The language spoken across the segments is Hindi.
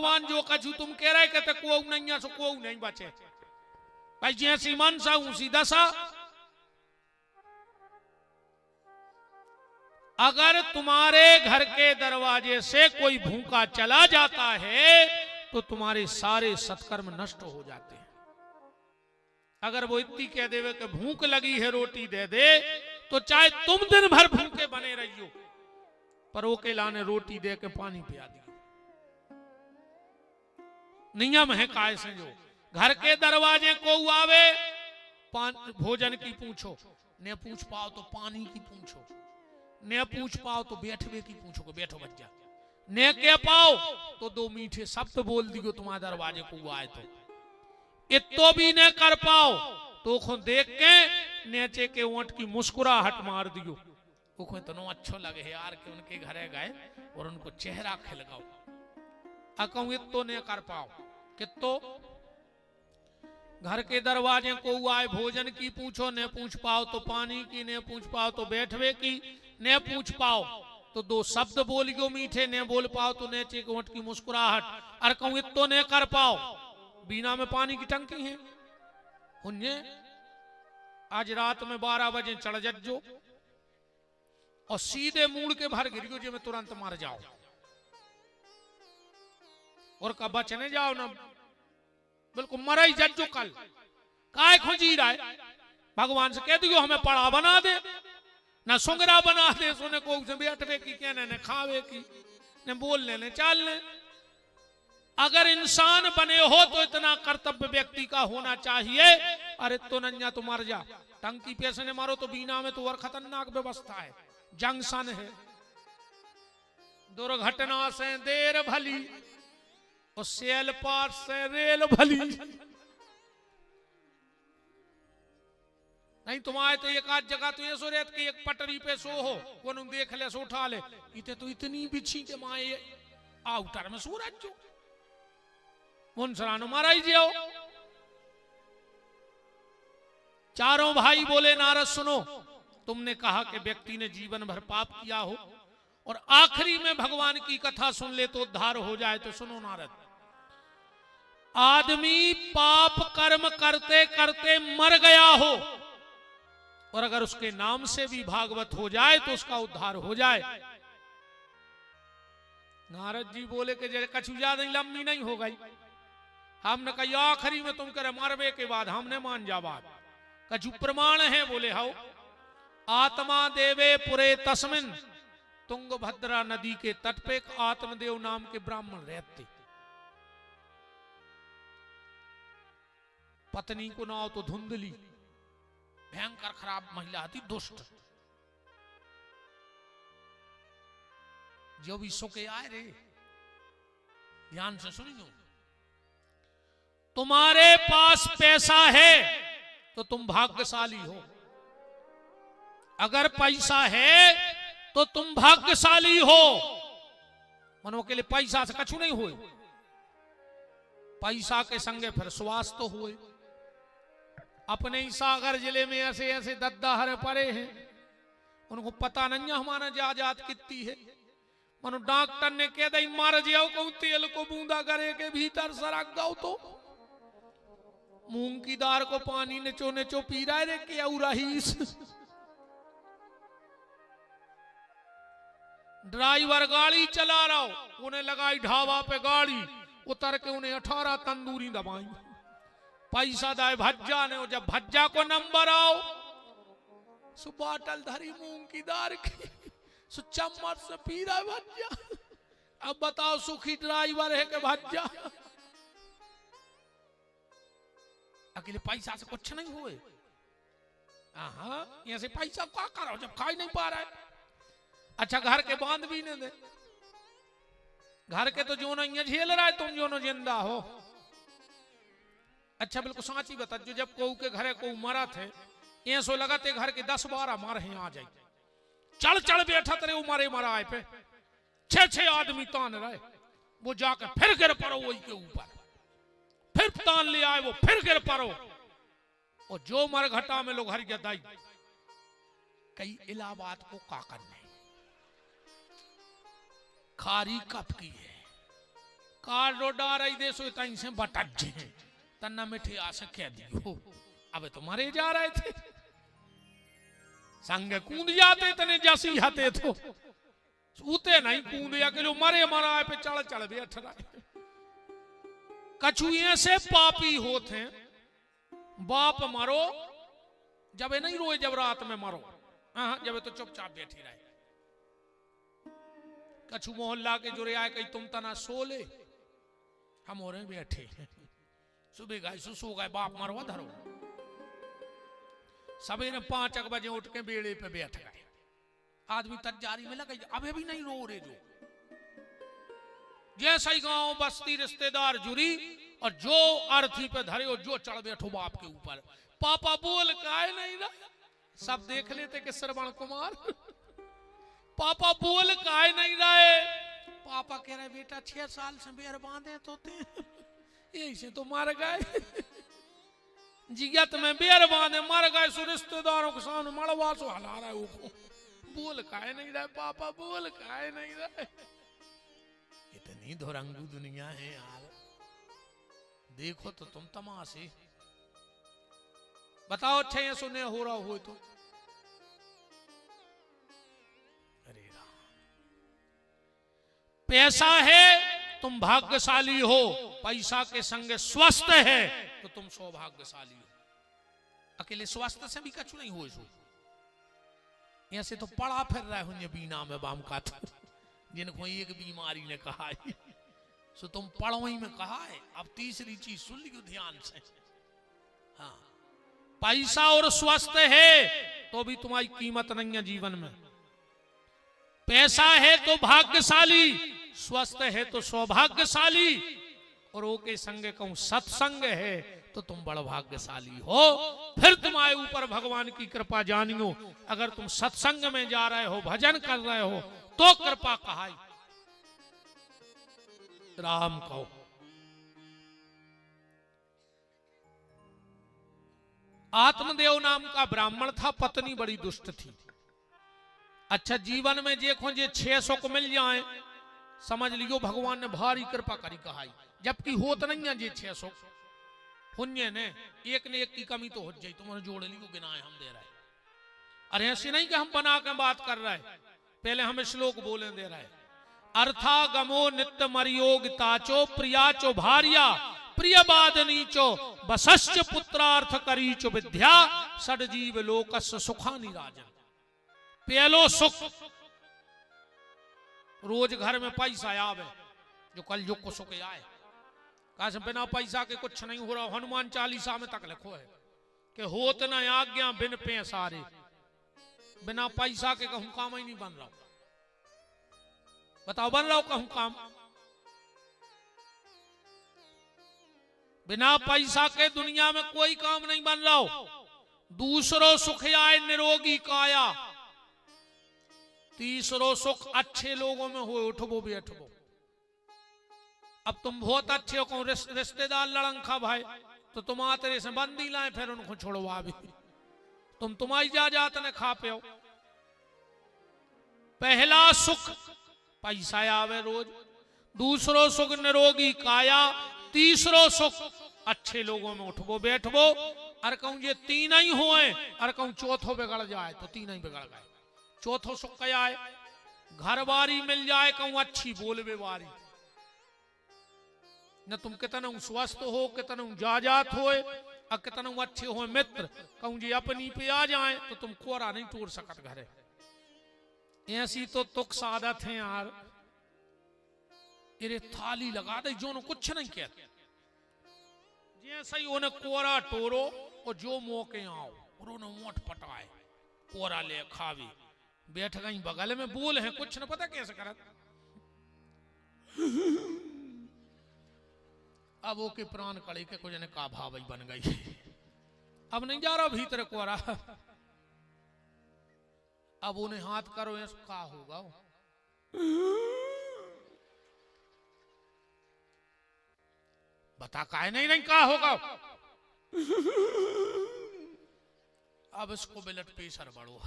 भगवान जो कछु तुम कह रहे कहते को नहीं सो को नहीं बचे भाई जैसी मनसा उसी दशा। अगर तुम्हारे घर के दरवाजे से कोई भूखा चला जाता है तो तुम्हारे सारे सत्कर्म नष्ट हो जाते हैं। अगर वो इतनी कह देवे कि भूख लगी है रोटी दे दे तो चाहे तुम दिन भर भूखे बने रहियो पर वो के लाने रोटी दे के पानी पिया दियो। नियम है काय से जो घर के दरवाजे को आवे भोजन की पूछो, ने पूछ पाओ तो पानी की पूछो, ने पूछ पाओ तो बैठवे की पूछो को बैठो बच्चा, ने कह पाओ तो दो मीठे शब्द बोल दियो तुम्हारे दरवाजे को आए तो इतो भी ने कर पाओ तो खुद देख के नेचे के ऊंट की मुस्कुराहट मार दियो वो खुद तो अच्छो लगे यार कि उनके घरे गए और उनको चेहरा खिलगाओ। अकऊ इतो ने कर पाओ कितो घर के दरवाजे को आए भोजन की पूछो, ने पूछ पाओ तो पानी की, ने पूछ पाओ तो बैठवे की, ने पूछ पाओ तो दो शब्द बोलियो मीठे, ने बोल पाओ तो नेचे के ऊंट की मुस्कुराहट। और कहूं इतो ने कर पाओ बीना में पानी की टंकी है उन्हें आज रात में 12 बजे चढ़ जज्जो और सीधे मूड़ के भर गिरियो जो में तुरंत मर जाओ और कब बचने जाओ ना बिल्कुल मरा ही जज्जो कल काय खोजी रहा है। भगवान से कह दियो हमें पड़ा बना दे ना सुंगरा बना दे सोने को बैठवे की कहने ने खावे की ने बोलने ने चालने। अगर इंसान बने हो तो इतना कर्तव्य व्यक्ति का होना चाहिए। अरे तो नन्या तो मर जा टंकी पैसे ने मारो तो बीना में तो और खतरनाक व्यवस्था है जंक्शन है दुर्घटना से देर भली और सेल पार से रेल भली। नहीं तुम आए तो एक आध जगह तो ये सो रेत के एक पटरी पे सो हो वो देख ले सो उठा ले इते तो इतनी बिछी के माए आउटर में सूरज जो मुंसरानो मारा ही जाओ। चारों भाई बोले नारद सुनो तुमने कहा कि व्यक्ति ने जीवन भर पाप किया हो और आखिरी में भगवान की कथा सुन ले तो उद्धार हो जाए। तो सुनो नारद आदमी पाप कर्म करते करते मर गया हो और अगर उसके नाम से भी भागवत हो जाए तो उसका उद्धार हो जाए। नारद जी बोले कि जैसे कछु ज्यादा लंबी नहीं हो गई हमने कहा आखिरी में तुम करे मरवे के बाद हमने मान जा बात कछु प्रमाण है। बोले हाउ आत्मा देवे पुरे तस्मिन तुंगभद्रा नदी के तट पे आत्मदेव नाम के ब्राह्मण रहते पत्नी को नाव तो धुंधली भयंकर खराब महिला थी दुष्ट जो भी सुखे आए रे ध्यान से सुनियो तुम्हारे पास पैसा है तो तुम भाग्यशाली हो। अगर पैसा है तो तुम भाग्यशाली हो। मनो के लिए पैसा से कछु नहीं हुए पैसा के संगे फिर स्वास्थ्य तो हुए। अपने ही सागर जिले में ऐसे ऐसे दद्दा हरे पड़े हैं उनको पता नहीं है हमारा जायदाद कितनी है। मनो डॉक्टर ने कह दी मर जाओ को तेल को बूंदा करे के भीतर सरक दो तो मूंग की दाल को पानी नेचो नेचो पी रहा है क्या रहीस। ड्राइवर गाड़ी चला रहा हो उन्हें लगाई ढाबा पे गाड़ी उतर के उन्हें 18 तंदूरी दबाई पैसा दाए भज्जा ने जब भज्जा को नंबर आओ सु बाटल धरी मूंग की दाल की सु चम्मच से पी रहा है भज्जा। अब बताओ सुखी ड्राइवर है कि भज्जा अकेले पैसा से कुछ नहीं हुए। यहाँ से पैसा क्या करो जब खा ही नहीं पा रहा है। अच्छा घर के बांध भी नहीं दे घर के तो जो नहीं झेल रहा है तुम जो न जिंदा हो। अच्छा बिल्कुल साची बता जो जब को के घरे को मरा थे ये सो लगाते घर के 10-12 मार हैं आ जाए चढ़ चढ़ बैठा तेरे मारे मरा आए पे 6-6 आदमी तान रहे वो जाकर फिर गिर पड़ो वही के ऊपर फिर तान ले आए वो फिर गिर पड़ो और जो मर घटा में लोग हर जदाई कई इलाहाबाद को का करने खारी कब की है कार्डो डाराई दे सो तई से बटज हैं तन्ना मिठे आसे कह दियो अबे तो मरे जा रहे थे संग कूद जाते तने जैसी हते तो सूते नहीं कूद या के लो मरे मरा पे चढ़ चढ़ बैठ रहा कछु ऐसे पापी होते हैं बाप मरो जब नहीं रोए जब रात में मरो जब तो चुपचाप बैठी रहे कछु मोहल्ला के जुड़े आए कहीं तुम तना सो ले हम हो रहे बैठे सुबह गए सो गए बाप मरवा धरो सवेरे 5 बजे उठ के बेड़े पे बैठ गए आदमी तजारी में लगे अबे भी नहीं रो रहे जो जैसा ही गांव बस्ती रिश्तेदार जुड़ी और जो अर्थी पे धरे हो जो चढ़ बैठो बाप के ऊपर पापा बोल काहे नहीं रहा सब देख लेते कि श्रवण कुमार पापा बोल काहे नहीं रहे पापा कह रहे बेटा 6 साल से बेर बांधे तो थे यही से तो मर गए जियत में बेर बांधे मर गए सो रिश्तेदारों के सामने मड़वा सो हला रहा है वो बोल काहे नहीं रहे पापा बोल काहे नहीं रहे इतनी धुरंगू दुनिया है यार देखो तो तुम तमाशे बताओ अच्छा ये सुने हो रहा हो तो अरे राम पैसा है तुम भाग्यशाली हो पैसा के संग स्वस्थ है तो तुम सौभाग्यशाली हो अकेले स्वस्थ से भी कछु नहीं हो सो ऐसे तो पड़ा फिर रहे होंगे बीना में बाम का था जिनको एक बीमारी ने कहा है सो तुम पढ़ो ही में कहा है अब तीसरी चीज सुन लियो ध्यान से हाँ पैसा और स्वस्थ है तो भी तुम्हारी कीमत नहीं है जीवन में पैसा है तो भाग्यशाली स्वस्थ है तो सौभाग्यशाली और ओके संग कहूं सत्संग है तो तुम बड़ा भाग्यशाली हो फिर तुम्हारे ऊपर भगवान की कृपा जानियो अगर तुम सत्संग में जा रहे हो भजन कर रहे हो तो कृपा कहाई राम कहो आत्मदेव नाम का ब्राह्मण था पत्नी बड़ी दुष्ट थी अच्छा जीवन में देखो जे 600 को मिल जाए समझ लियो भगवान ने भारी कृपा करी कहाई जबकि होत नहीं है जे 600 पुण्य ने एक की कमी तो हो जाए तुम्हारे जोड़ लियो गिनाए हम दे रहे अरे ऐसे नहीं कि हम बना के बात कर रहे पहले हम श्लोक बोले दे रहे अर्था गमो नित्य मरियोगिताचो प्रियाचो भार्या प्रिय बादनीचो बसश्च पुत्रार्थ करीचो विद्या सदजीव लोकस्य सुखानि राजन पहलो सुख रोज घर में पैसा आवे जो कल युग को सुख आए कहा बिना पैसा के कुछ नहीं हो रहा हनुमान चालीसा में तक लिखो है कि होत न आज्ञा बिन पैसारे बिना पैसा के कहूं काम ही नहीं बन रहा बताओ बन रहा कहूं काम बिना पैसा के दुनिया में कोई काम नहीं बन रहा दूसरो सुख आए निरोगी काया तीसरो सुख अच्छे लोगों में हो उठबो बैठबो अब तुम बहुत अच्छे हो रिश्तेदार लड़ंखा भाई तो तुम आते से बंदी लाए फिर उनको छोड़वा भी तुम तुम्हारी जात ने खा पे पहला सुख पैसा आवे रोज दूसरो सुख निरोगी काया तीसरो सुख अच्छे लोगों में उठबो बैठबो और कहूं ये तीन ही होए और कहूं चौथो बिगड़ जाए तो तीन ही बिगड़ गए चौथो सुख क्या है घर बारी मिल जाए कहूं अच्छी बोलबे बारी न तुम कितना स्वस्थ हो कितना जाजात हो और कितना अच्छे हो मित्र कहूं जी अपनी पे आ जाए तो तुम कोरा नहीं तोड़ सकत घरे ऐसी तो तुक सादत है यार इरे थाली लगा दे जो कुछ नहीं कहते जैसे ही उन्हें कोरा टोरो और जो मौके आओ और उन्हें मोट पटाए कोरा ले खावी बैठ गई बगल में बोल है कुछ न पता कैसे करत अब वो के प्राण कड़े के कुछ ने का भावई बन गई अब नहीं जा रहा भीतर कोरा अब उन्हें हाथ करो ये का होगा बता काहे नहीं का होगा अब इसको ब्लड प्रेशर बढ़ो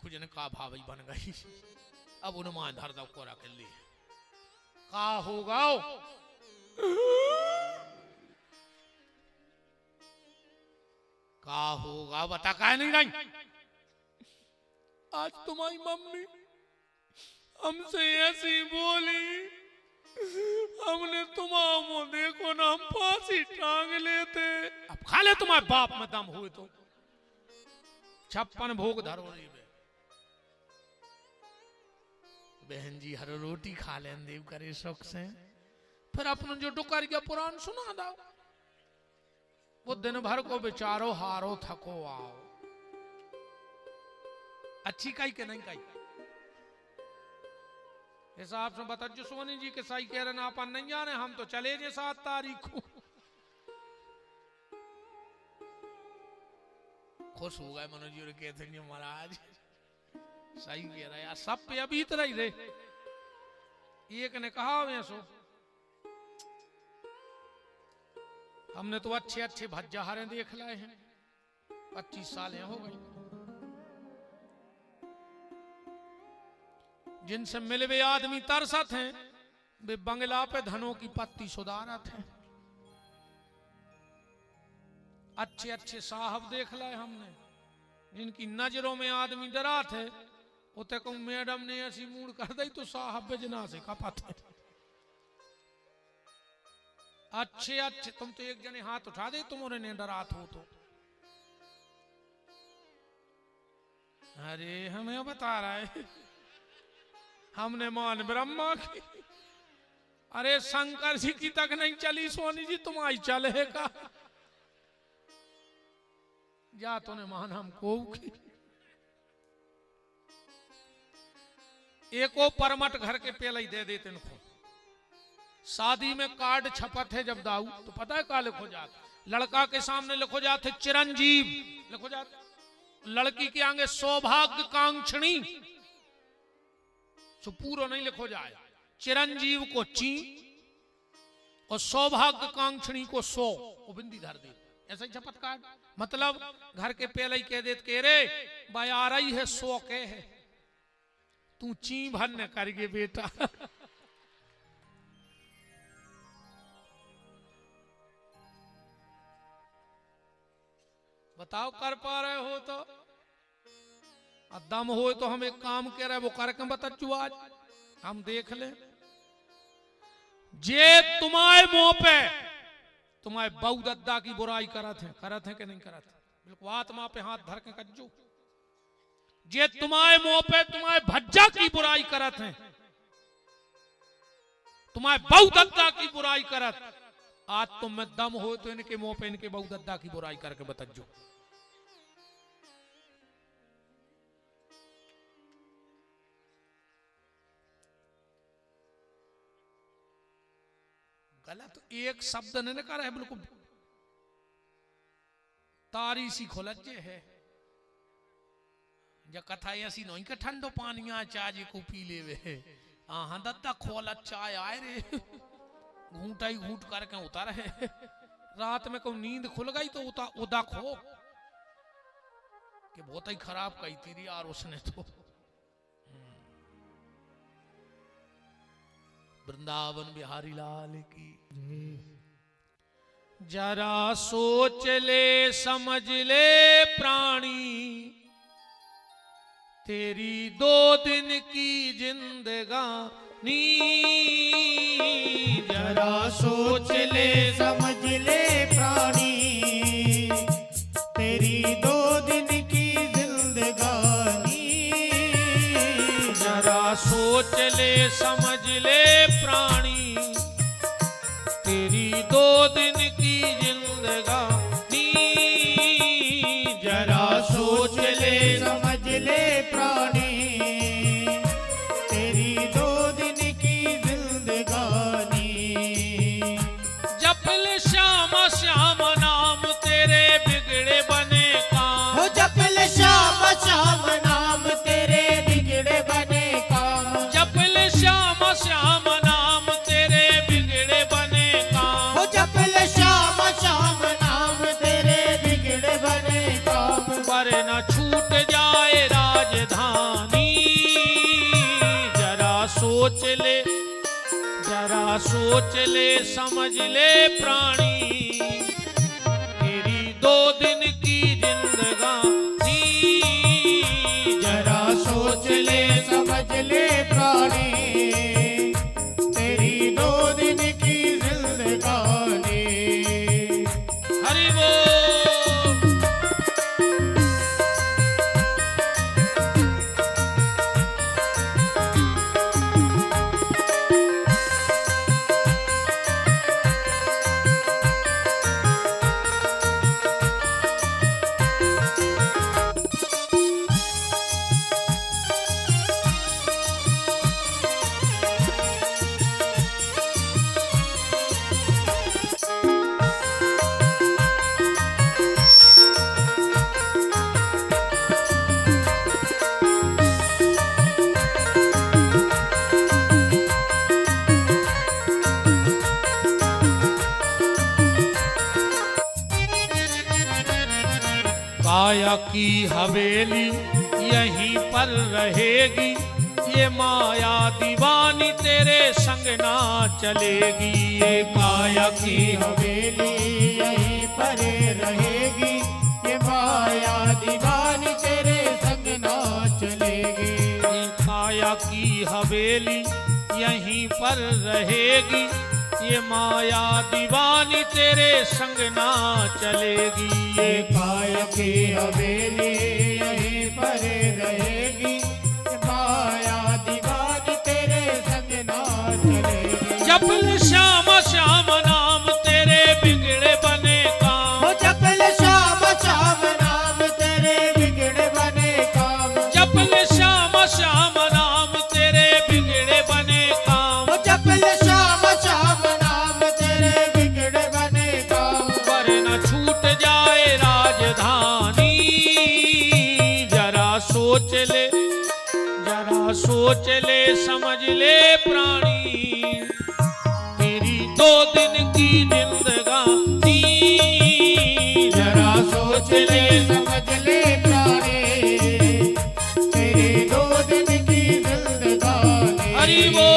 कुछ ने का भावई बन गई अब उन्हें मान धर दो कोरा के लिए का होगा का होगा बता, काहे नहीं रही? आज तुम्हारी मम्मी हमसे ऐसी बोली, हमने तुम्हारा मुंह देखो ना, हम फांसी टांग लेते। अब खा ले तुम्हारे बाप में दम हुए तो 56 भोग धरो रे बहन जी, हर रोटी खा लें देव करे शौक से, फिर अपने जो डुकरिया पुराण सुना दो। वो दिन भर को बेचारो हारो थको आओ, अच्छी कही के नहीं कही हिसाब से बता। जो सोनी जी के सही कह रहे ना, अपन नहीं जाने, हम तो चले जे 7 तारीख को। खुश हो गए मनोज जी कहते हैं महाराज सही कह रहा यार, सब पे अभी इतना ही रे। एक ने कहा वैसो, हमने तो अच्छे अच्छे भज्जाहारे देख लाए हैं, 25 साल हो गई। जिनसे मिले वे आदमी तरसत हैं, वे बंगला पे धनों की पत्ती सुधारत हैं। अच्छे अच्छे साहब देख लाए हमने, जिनकी नजरों में आदमी डरा थे, उते कहूं मैडम ने ऐसी मूड कर दी तो साहब बेजना से कपत है। अच्छे अच्छे, तुम तो एक जने हाथ उठा दे तुम्हारे ने डरात हो तो। अरे हमें बता रहा है, हमने मान ब्रह्मा की, अरे शंकर जी की तक नहीं चली सोनी जी, तुम्हारी चलेगा। जा तूने मान हमको की। एको परमट घर के पहले ही दे देते इनको। शादी में कार्ड छपत है जब दाऊ, तो पता है क्या लिखो जाता? लड़का के सामने लिखो जाते चिरंजीव, लिखो जाते। लड़की के आगे सौभाग्य कांक्षणी, तो पूरा नहीं लिखो जाए। चिरंजीव को ची और सौभाग्य कांक्षणी को 100 वो बिंदी धर दे, ऐसा ही छपत कार्ड। मतलब घर के पहले ही कह देते के रे भाई आ रही है 100 के है, तू ची भर न करगे बेटा। बताओ कर पा रहे हो तो? दम हो तो हम एक काम कह रहे, वो करके बता आज हम देख ले। जे तुम्हारे मुंह पे तुम्हारे बहू दद्दा की बुराई करत है कि नहीं करत? बिल्कुल आत्मा पे हाथ धर के कज्जू। जे तुम्हारे मुंह पे तुम्हारे भज्जा की बुराई करत है, तुम्हारे बहू दद्दा की बुराई करत, आज तुम में दम हो तो इनके मुंह पे इनके बहू दद्दा की बुराई करके बतज्जो। गलत एक शब्द ने कहा है, बिल्कुल तारी सी खोलजे है। जब कथा ऐसी नहीं कि ठंडो पानी आ चाय को पी ले वे, हाँ दद्दा खोल चाय आए रे, घूंटा ही घूंट करके उतार है। रात में को नींद खुल गई तो उदा खो कि बहुत ही खराब कही थी यार उसने तो। वृंदावन बिहारी लाल की। जरा सोच ले समझ ले प्राणी, तेरी 2 दिन की जिंदगानी। जरा सोच ले समझ ले प्राणी, तेरी 2 दिन की जिंदगानी। जरा सोच ले समझ ले प्राणी, तेरी 2 दिन की जिंदगानी। जरा सोच ले समझ ले प्राणी, तेरी 2 दिन की जिंदगानी। जप ले श्याम श्याम नाम, तेरे बिगड़े बने काम। हो जप ले श्याम श्याम नाम, तेरे बिगड़े बने काम। जप ले श्याम श्याम नाम, तेरे बिगड़े बने काम। हो जप ले श्याम श्याम नाम, सोच ले समझ ले प्राणी, तेरी 2 दिन की जिंदगानी। जरा सोच ले समझ ले प्राणी, तेरी 2 दिन की जिंदगानी। हरि बोल। काया की हवेली यहीं पर रहेगी, ये माया दीवानी तेरे संग ना चलेगी। ये काया की हवेली यहीं पर रहेगी, ये माया दीवानी तेरे संग ना चलेगी। ये काया की हवेली यहीं पर रहेगी, ये माया दीवानी तेरे संग ना चलेगी। ये काया की हवेली यहीं पर रहेगी, ये माया दीवानी तेरे संग ना चलेगी। जपल श्याम श्याम नाम तेरे बिगड़े बने काम। हो जपल श्याम श्याम नाम तेरे बिगड़े बने काम। जपल श्याम श्याम नाम तेरे बिगड़े बने काम। हो जपल श्याम श्याम नाम तेरे बिगड़े बने काम। वरना छूट जाए राजधानी। जरा सोच ले, जरा सोच ले समझ ले प्राणी, तेरी 2 दिन की जिंदगानी। जरा सोच ले समझ ले प्राणी, तेरी 2 दिन की जिंदगानी। हरि बोल।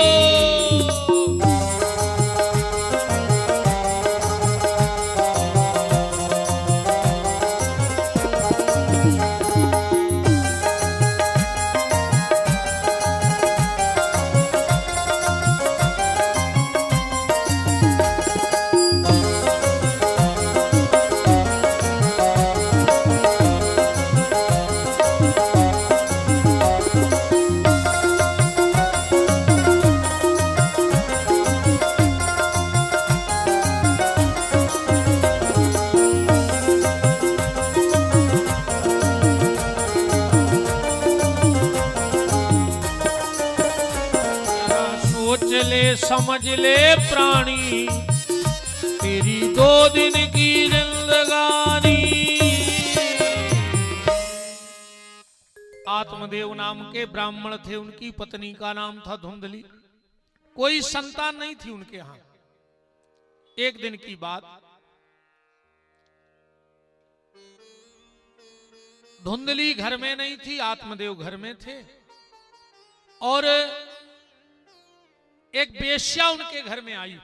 सोच ले समझ ले प्राणी, तेरी 2 दिन की जिंदगानी। आत्मदेव नाम के ब्राह्मण थे, उनकी पत्नी का नाम था धुंधली। कोई संतान नहीं थी उनके यहां। एक दिन की बात, धुंधली घर में नहीं थी, आत्मदेव घर में थे, और एक बेश्या उनके घर में आई।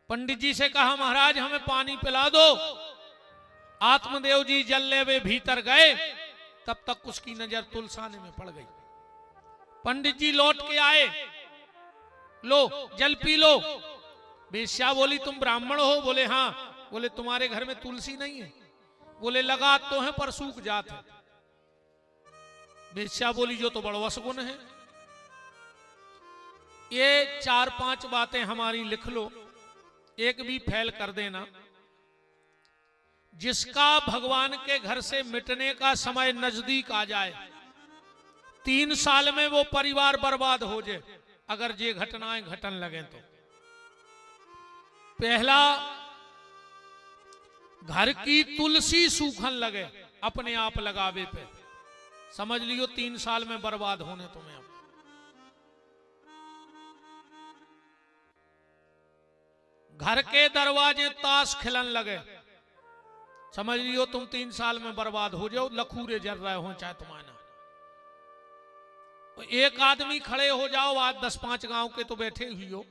पंडित जी से कहा, महाराज हमें पानी पिला दो। आत्मदेव जी जल लेवे भीतर गए, तब तक उसकी नजर तुलसाने में पड़ गई। पंडित जी लौट के आए, लो जल पी लो। बेश्या बोली, तुम ब्राह्मण हो? बोले हाँ। बोले तुम्हारे घर में तुलसी नहीं है? बोले लगा तो है पर सूख जात है। बेश्या बोली, जो तो बड़ो असगुन है। ये 4-5 बातें हमारी लिख लो, एक भी फैल कर देना। जिसका भगवान के घर से मिटने का समय नजदीक आ जाए, 3 साल में वो परिवार बर्बाद हो जाए, अगर ये घटनाएं घटन लगे तो। पहला, घर की तुलसी सूखन लगे अपने आप लगावे पे, समझ लियो 3 साल में बर्बाद होने तुम्हें। अब घर के दरवाजे ताश खिलन लगे, समझ लियो तुम 3 साल में बर्बाद हो जाओ, लखूरे जल रहे हो चाहे तुम्हारा। एक आदमी खड़े हो जाओ, आज 10-5 गांव के तो बैठे हुई हो,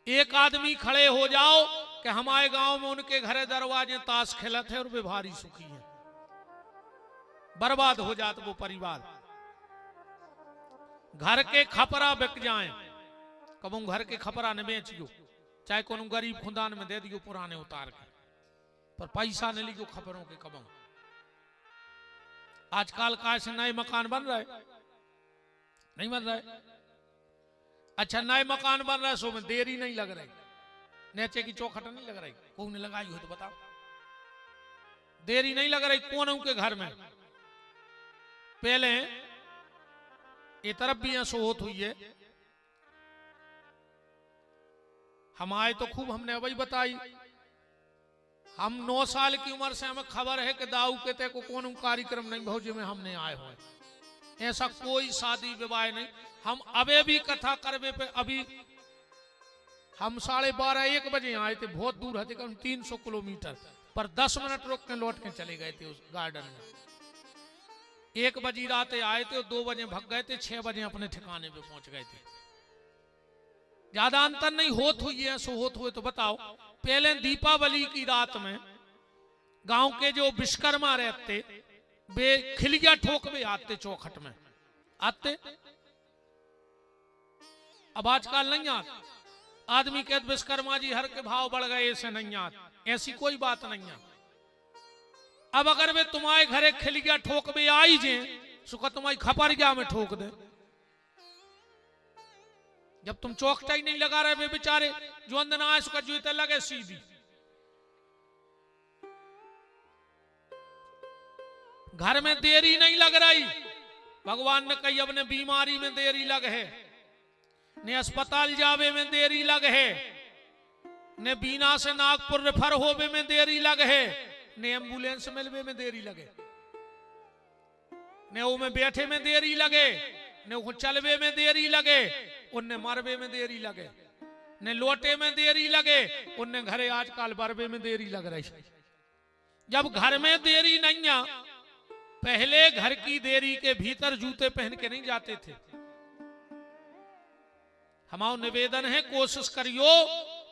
एक आदमी खड़े हो जाओ कि हमारे गांव में उनके घरे दरवाजे ताश खेलत है और वे भारी सुखी है, बर्बाद हो जात वो परिवार। घर के खपरा बिक जाए, कबू घर के खपरा न बेचियो, चाहे कोनो गरीब खुदान में दे दियो पुराने उतार के, पर पैसा न लियो खपरों के कबू। आजकल का ऐसे नए मकान बन रहे नहीं बन रहे? अच्छा नए मकान बन रहा है सो में देरी नहीं लग रही, नीचे की चौखट नहीं लग रही, कौन ने लगाई हो तो बताओ? देरी नहीं लग रही। कौन के घर में पहले ये तरफ भी ऐसो होत हुई है, हम आए तो खूब हमने अभी बताई। हम 9 साल की उम्र से हमें खबर है कि दाऊ के ते को कौन कार्यक्रम नहीं भौजी में हमने आए हुए, ऐसा कोई शादी विवाह नहीं। हम अबे भी कथा करवे पे अभी हम 12:30-1 बजे आए थे, बहुत दूर है 300 किलोमीटर, पर 10 मिनट रोक के लौट के चले गए थे उस गार्डन में। 1 बजे रात आए थे, 2 बजे भग गए थे, 6 बजे अपने ठिकाने पे पहुंच गए थे। ज्यादा अंतर नहीं होत हुई है, सो होत हुए तो बताओ। पहले दीपावली की रात में गांव के जो विश्वकर्मा रहते वे खिलिया ठोकवे आते चौखट में आते, अब आजकल नहीं आते। आदमी कहते विश्वकर्मा जी हर के भाव बढ़ गए, ऐसे नहीं आते, ऐसी कोई बात नहीं है। अब अगर वे तुम्हारे घरे खिलिया ठोकवे आई जे सुखा तुम्हारी खपर गया में ठोक दे, जब तुम चौकटा ही नहीं लगा रहे वे बेचारे जो अंदर आए सुखा जूते लगे सीधी। घर में देरी नहीं लग रही, भगवान ने कही अपने बीमारी में देरी लग है, ने अस्पताल जावे में देरी लग है, ने बीना से नागपुर रेफर होवे में देरी लग है, ने एम्बुलेंस मिलवे में देरी लगे, ने वो में बैठे में देरी लगे, ने वो चलवे में देरी लगे, उनने मरवे में देरी लगे, ने लोटे में देरी लगे, उनने घरे आजकल बरवे में देरी लग रही। जब घर में देरी नहीं आ, पहले घर की देरी के भीतर जूते पहन के नहीं जाते थे। हमारा निवेदन है कोशिश करियो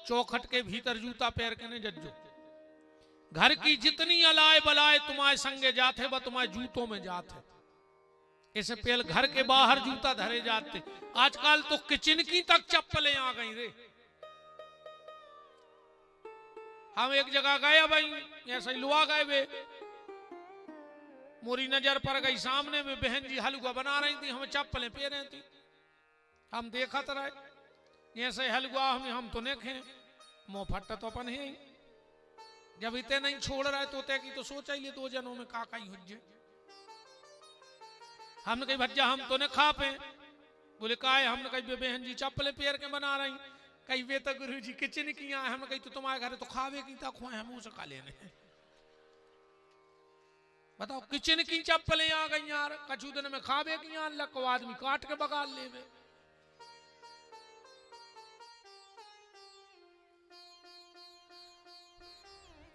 चौखट के भीतर जूता पैर के नहीं जज्जो। घर की जितनी अलाय बलाय तुम्हारे संगे जाते वह तुम्हारे जूतों में जाते, इससे पहले घर के बाहर जूता धरे जाते। आजकल तो किचन की तक चप्पलें आ गई रे। हम एक जगह गए भाई, ऐसा ही लुआ गए वे, मोरी नजर पर गई, सामने में बहन जी हलवा बना रही थी, हमें चप्पलें पहन रही थी, हम देखा तो रहे ऐसे हलवा हम तो नहीं खे, मुंह फट तो अपन है। जब इतने नहीं छोड़ रहे तोते की तो सोचा ही 2 जनों में काका ही हुज्जे। हमने कही भज्जा हम तो नहीं खा पे, बोले का है? हमने कही बहन जी चप्पलें पैर के बना रही, कही वे तो गुरु जी किचन की आए, हमने कही तो तुम्हारे घर तो खावे की तक हुए, हम उसे खा लेने। बताओ किचन की चप्पलें आ गई यार, कछु दिन में खावे की यार लको आदमी काट के बगाल ले।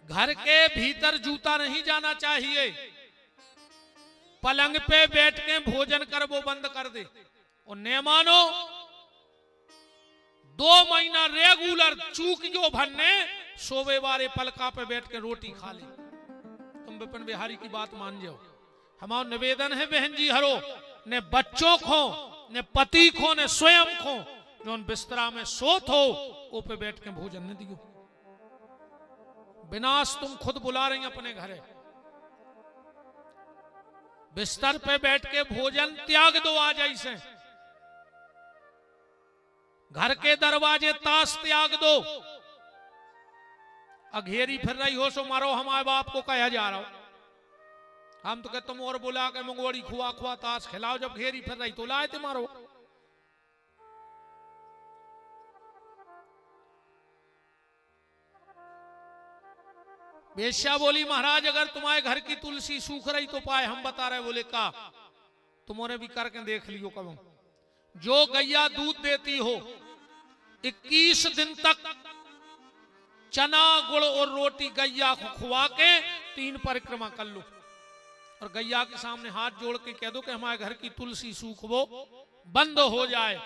घर के भीतर जूता नहीं जाना चाहिए। पलंग पे बैठ के भोजन कर वो बंद कर दे, और न मानो 2 महीना रेगुलर चूकियो भन्ने सोवे वाले पलका पे बैठ के रोटी खा ले। तुम विपिन बिहारी की बात मान जाओ। हमारा निवेदन है बहन जी हरो, ने बच्चों को ने पति को ने स्वयं को जो बिस्तरा में सोत हो वो पे बैठ के भोजन न दियो। विनाश तुम खुद बुला रही अपने घरे। बिस्तर पे बैठ के भोजन त्याग दो आज ऐसे। घर के दरवाजे ताश त्याग दो। अघेरी फिर रही हो सो मारो हमारे बाप को कहा जा रहा हो। हम तो कहते तुम और बुला के मंगोड़ी खुआ खुआ ताश खिलाओ, जब घेरी फिर रही तो लाए थे मारो। बेश्या बोली महाराज अगर तुम्हारे घर की तुलसी सूख रही तो पाए हम बता रहे। बोले का तुम्हारे भी करके देख लियो कब। जो गैया दूध देती हो 21 दिन तक चना गुड़ और रोटी गैया को खुआ के 3 परिक्रमा कर लो, और गैया के सामने हाथ जोड़ के कह दो कि हमारे घर की तुलसी सूख वो बंद हो जाए,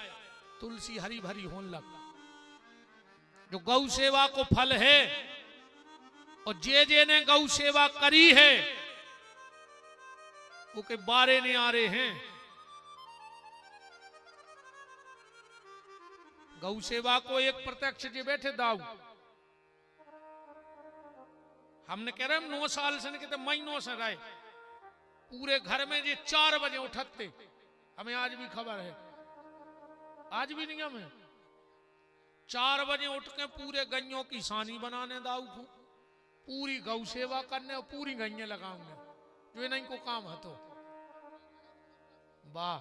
तुलसी हरी भरी होने लग। जो गौ सेवा को फल है, और जे ने गौ सेवा करी है वो के बारे नहीं आ रहे हैं। गौ सेवा को एक प्रत्यक्ष जे बैठे दाऊ, हमने कह रहे हम 9 साल से कहते महीनों से रहे, पूरे घर में जे 4 बजे उठते, हमें आज भी खबर है, आज भी नहीं हमें 4 बजे उठ के पूरे गैयों की सानी बनाने दाऊ को, पूरी गौ सेवा करने और पूरी गैया लगाऊंगे, जो नहीं को काम है तो वाह,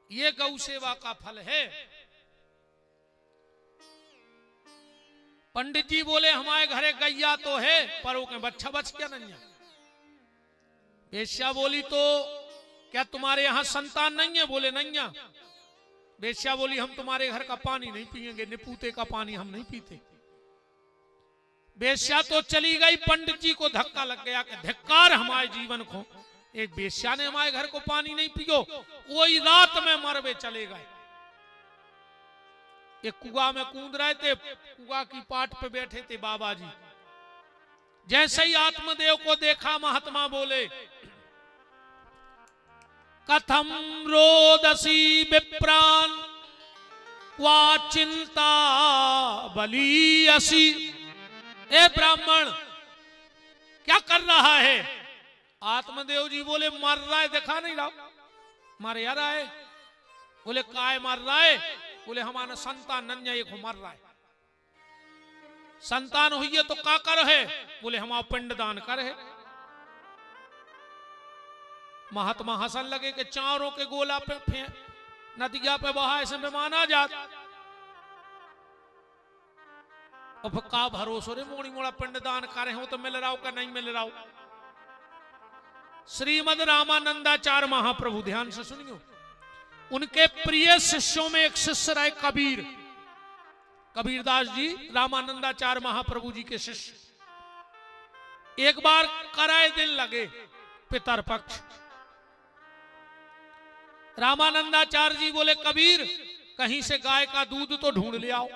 ये गौ सेवा का फल है। पंडित जी बोले हमारे घरे गैया तो है पर वो के बच्चा बच क्या नहीं है। वेश्या बोली तो क्या तुम्हारे यहां संतान नहीं है? बोले नहीं है। वेश्या बोली हम तुम्हारे घर का पानी नहीं पिएंगे, निपूते का पानी हम नहीं पीते। वेश्या तो चली गई, पंडित जी को धक्का लग गया कि धिक्कार हमारे जीवन को, एक वेश्या ने हमारे घर को पानी नहीं पियो। वही रात में मरवे चले गए, एक कुआ में कूद रहे थे, कुआ की पाट पे बैठे थे बाबा जी। जैसे ही आत्मदेव को देखा महात्मा बोले कथम रोदसी विप्रान क्वा चिंता बलीयसी। ए ब्राह्मण क्या कर रहा है? आत्मदेव जी बोले मर रहा है, देखा नहीं रहा मर या रहा है। बोले काय मर रहा है? बोले हमारा संतान नन्या एक मर रहा है। संतान हुई है तो का कर है? बोले हमारा पिंडदान कर है। महात्मा हंसन लगे कि चारों के गोला पे नदिया पे बहा ऐसे मेहमान आ जात, और फिर का भरोसा रे मोड़ी मोड़ा पिंडदान करे हो तो मिल रहा हो का नहीं मिल रहा हो। श्रीमद रामानंदाचार्य महाप्रभु, ध्यान से सुनियो, उनके प्रिय शिष्यों में एक शिष्य रहे कबीर, कबीरदास जी रामानंदाचार्य महाप्रभु जी के शिष्य। एक बार कराए दिन लगे पितर पक्ष, रामानंदाचार्य जी बोले कबीर कहीं से गाय का दूध तो ढूंढ ले आओ,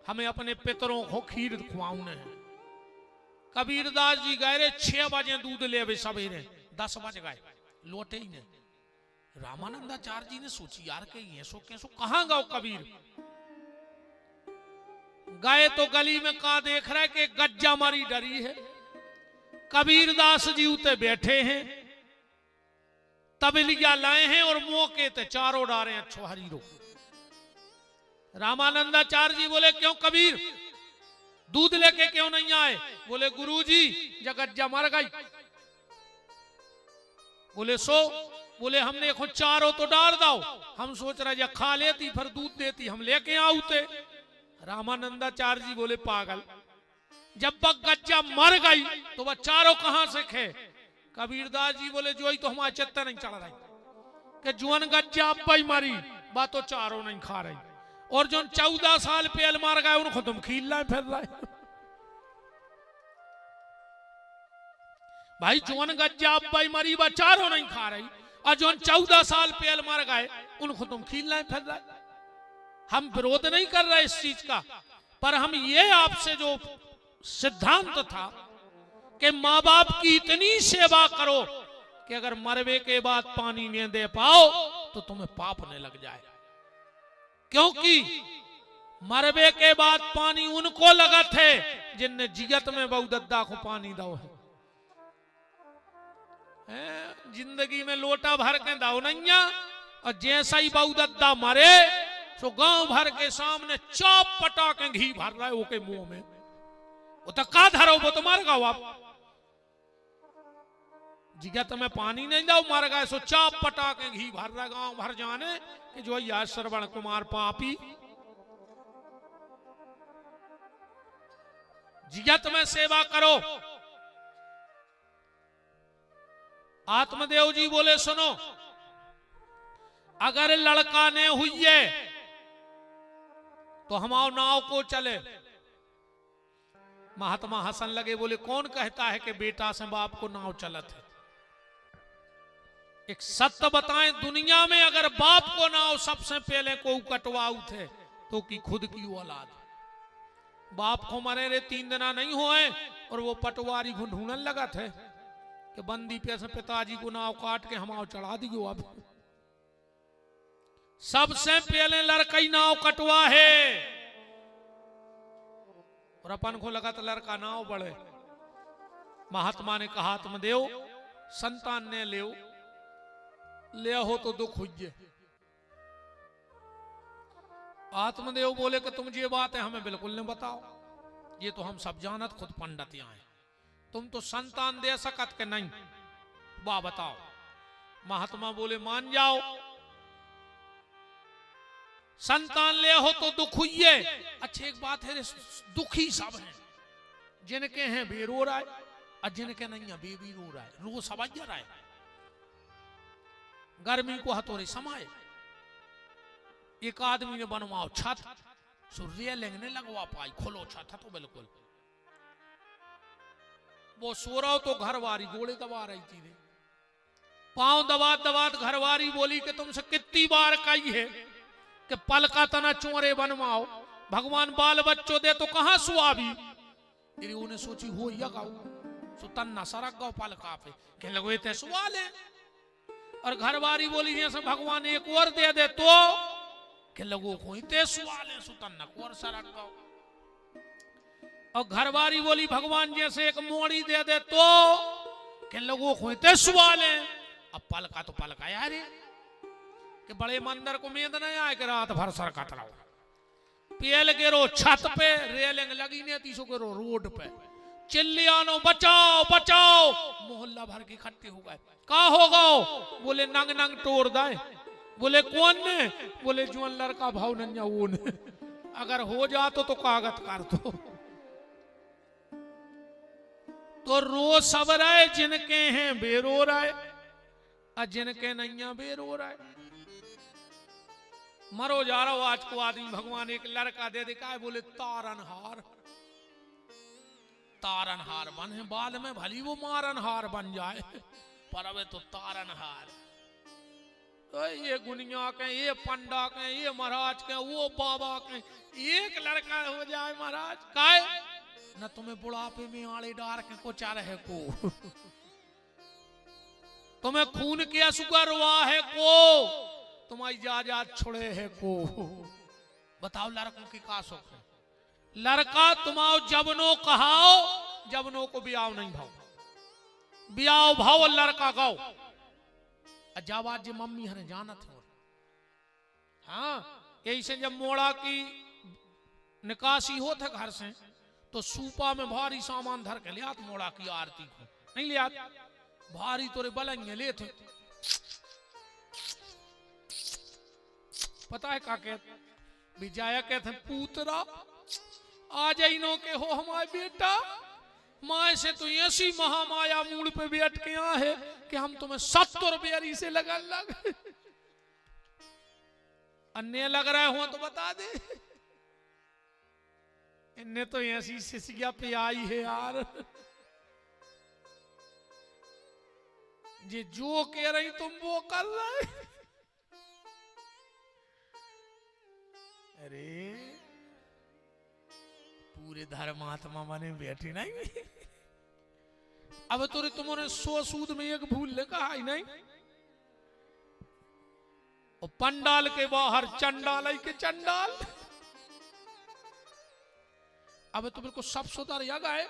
हमें अपने पितरों को खीर खुआऊने है। कबीरदास जी गए 6 बजे दूध ले अभी सवेरे 10 बज गए, लौटे ही नहीं। रामानंदाचार्य जी ने सोची यार के ये सो कैसो कहां गाओ कबीर। गए तो गली में कहा देख रहे कि गज्जा मारी डरी है, कबीरदास जी उते बैठे हैं, तबलिया लाए हैं और मौके ते चारों डारे अच्छो हरीरो। रामानंदाचार्य जी बोले क्यों कबीर दूध लेके क्यों नहीं आए? बोले गुरुजी जगज्जा मर गई। बोले सो? बोले हमने खुद चारों तो डाल दो, हम सोच रहे जा खा लेती फिर दूध देती, हम लेके आउते। रामानंदाचार्य जी बोले पागल, जब वह गज्जा मर गई तो वह चारों कहां से खे? कबीरदास जी बोले जो ही तो हमारा चित्त नहीं चढ़ रही कि जुअन गज्जा अब ही मरी बात तो चारों नहीं खा रही, और जो 14 साल पहले मार गए उनको तुम खील लाए फिर रहे। भाई जुअन गज्जा अब ही मरी वह चारों नहीं खा रही, और जो 14 साल पहले मर गए उनको तुम खील लाए फिर रहे। हम विरोध नहीं कर रहे इस चीज का, पर हम ये आपसे जो सिद्धांत था कि माँ बाप की इतनी सेवा करो कि अगर मरवे के बाद पानी नहीं दे पाओ तो तुम्हें पाप न लग जाए, क्योंकि मरवे के बाद पानी उनको लगत है जिनने जियत में बहुदद्दा को पानी दो है। जिंदगी में लोटा भर के दाओ नहीं, और जैसा ही बहुदद्दा मरे तो गांव भर के सामने चाप पटा के घी भर रहा है ओके मुंह में, वो तो का धरो वो तो मर गओ आप। जिगत में पानी नहीं दो मर गए, सो चाप पटा के घी भर रहा गांव भर जाने कि जो यार श्रवण कुमार पापी। जिगत में सेवा करो। आत्मदेव जी बोले सुनो, अगर लड़का ने हुई है तो हमारे नाव को चले। महात्मा हसन लगे, बोले कौन कहता है कि बेटा से बाप को नाव चलत है? एक सत्य बताएं, दुनिया में अगर बाप को नाव सबसे पहले को कटवाऊ थे तो की खुद की औलाद। बाप को मरे रे 3 दिन नहीं हुए और वो पटवारी को ढूंढने लगा थे कि बंदी पे से पिताजी को नाव काट के हम चढ़ा दियो। अब सबसे पहले लड़का ही नाव कटवा है और अपन को लगा तो लड़का नाव बढ़े। महात्मा ने कहा तुम देव संतान ने ले हो तो दुख हुई। आत्मदेव बोले कि तुम ये बात है हमें बिल्कुल नहीं बताओ, ये तो हम सब जानत खुद पंडित यहाँ हैं, तुम तो संतान दे सकत के नहीं, वाह बताओ। महात्मा बोले मान जाओ संतान ले हो तो दुख हुई है। अच्छा एक बात है दुखी सब हैं, जिनके हैं बेरो रहा है और जिनके नहीं है बेबी रो रहा है, रो समझ रहा है। गर्मी को हथौड़े समाये, एक आदमी ने बनवाओ छत, सूर्य लेंगने लगवा पाई, खोलो छत तो बिल्कुल वो सो रहा हो तो घरवारी गोले दबा रही थी, पांव दबा दबा घरवारी बोली कि तुमसे कितनी बार कही है कि पल का तना चोरे बनवाओ, भगवान बाल बच्चों दे तो कहां सुआबी। तेरी उन्हें सोची हो या गाओ सो तन्ना सरक गाओ पल का पे कह लगो ते सवाल है। और घरवारी बोली जैसे भगवान एक और दे दे तो के लगो कोई ते सवाल है सुतन्ना और सरक गाओ। और घरवारी बोली भगवान जैसे एक मोड़ी दे दे तो के लगो कोई ते सवाल है। अब पल का तो पल का यार कि बड़े मंदिर को नींद नहीं आए कि रात भर सरकत रहो, पेल गिरो छत पे, रेलिंग लगी नहीं तीसो गिरो रोड पे, चिल्लियानो बचाओ बचाओ, मोहल्ला भर के इकट्ठे हो गए। का हो गो? बोले नंग नंग तोड़ दाए। बोले कौन ने? बोले जुअन लड़का भाव नन्या वो ने, अगर हो जातो तो कागज कर दो। तो रो सब रहे जिनके हैं बेरो रहे और जिनके नहीं बेरो रहे। मरो जा रहा हो आज को आदमी भगवान एक लड़का दे देखा है, बोले तारनहार, तारनहार बने बाद में भली वो मारनहार बन जाए, पर अब तो तारनहार। तो ये गुनिया के, ये पंडा के, ये महाराज के, वो बाबा के, एक लड़का हो जाए महाराज काहे न तुम्हें बुढ़ापे में आड़े डार के को चाह रहे को, तुम्हें खून के असुगर हुआ है को, तुम्हारी जायदाद छोड़े है को। बताओ लड़कों की का सुख है? लड़का तुम्हाओ जबनो कहाओ, जबनो को बियाव नहीं भाव, बियाव भाव लड़का गाओ। अजाबाद जी मम्मी हने जानत हो। हाँ यही से जब मोड़ा की निकासी हो थे घर से तो सूपा में भारी सामान धर के लिया मोड़ा की आरती को, नहीं लिया भारी तोरे बलंगे ले थे। पता है का कहते विजया कहते पूतरा आ जाइनो के हो हमारे बेटा, माए से तो ऐसी महामाया मूड पे बैठ के यहाँ है कि हम तुम्हें 70 बेरी से लगन लग। अन्य लग रहे हो तो बता दे, इन्हें तो ऐसी सिसिया पे आई है यार, ये जो कह रही तुम वो कर रहे। अरे पूरे धर्मात्मा बने बैठे नहीं। अब तो तुम्हारे 100 सूद में एक भूल ले कहा ही नहीं। और पंडाल के बाहर चंडाल के चंडाल। अब तो बिल्कुल सब सुधर जगह है।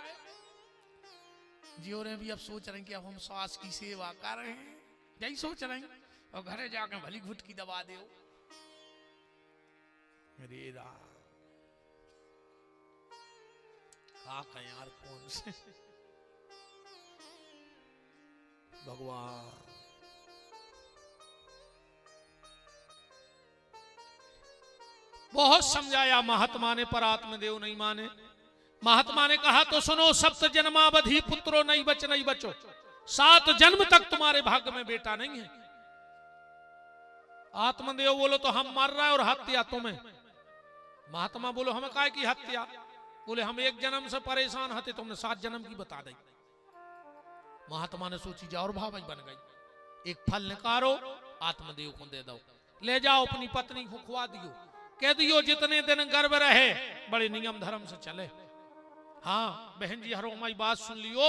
जियो ने भी अब सोच रहे हैं कि अब हम सास की सेवा कर रहे हैं, यही सोच रहे हैं। और घरे जाकर भली घुटकी दबा दे। अरे राम का यार कौन से भगवान। बहुत समझाया महात्मा ने पर आत्मदेव नहीं माने। महात्मा ने कहा तो सुनो, सप्त जन्मावधि पुत्रो नहीं बचो, 7 जन्म तक तुम्हारे भाग्य में बेटा नहीं है। आत्मदेव बोलो तो हम मर रहा है और हत्या तुम्हें। महात्मा बोलो हमें काय की हत्या? बोले हम 1 जन्म से परेशान हते, तुमने 7 जन्म की बता दी। महात्मा ने सोची जा और भावई बन गई। एक फल निकालो आत्मदेव को दे दो, ले जाओ अपनी पत्नी को खुआ दियो। कह दियो जितने दिन गर्भ रहे बड़े नियम धर्म से चले। हाँ बहन जी हरो हमारी बात सुन लियो,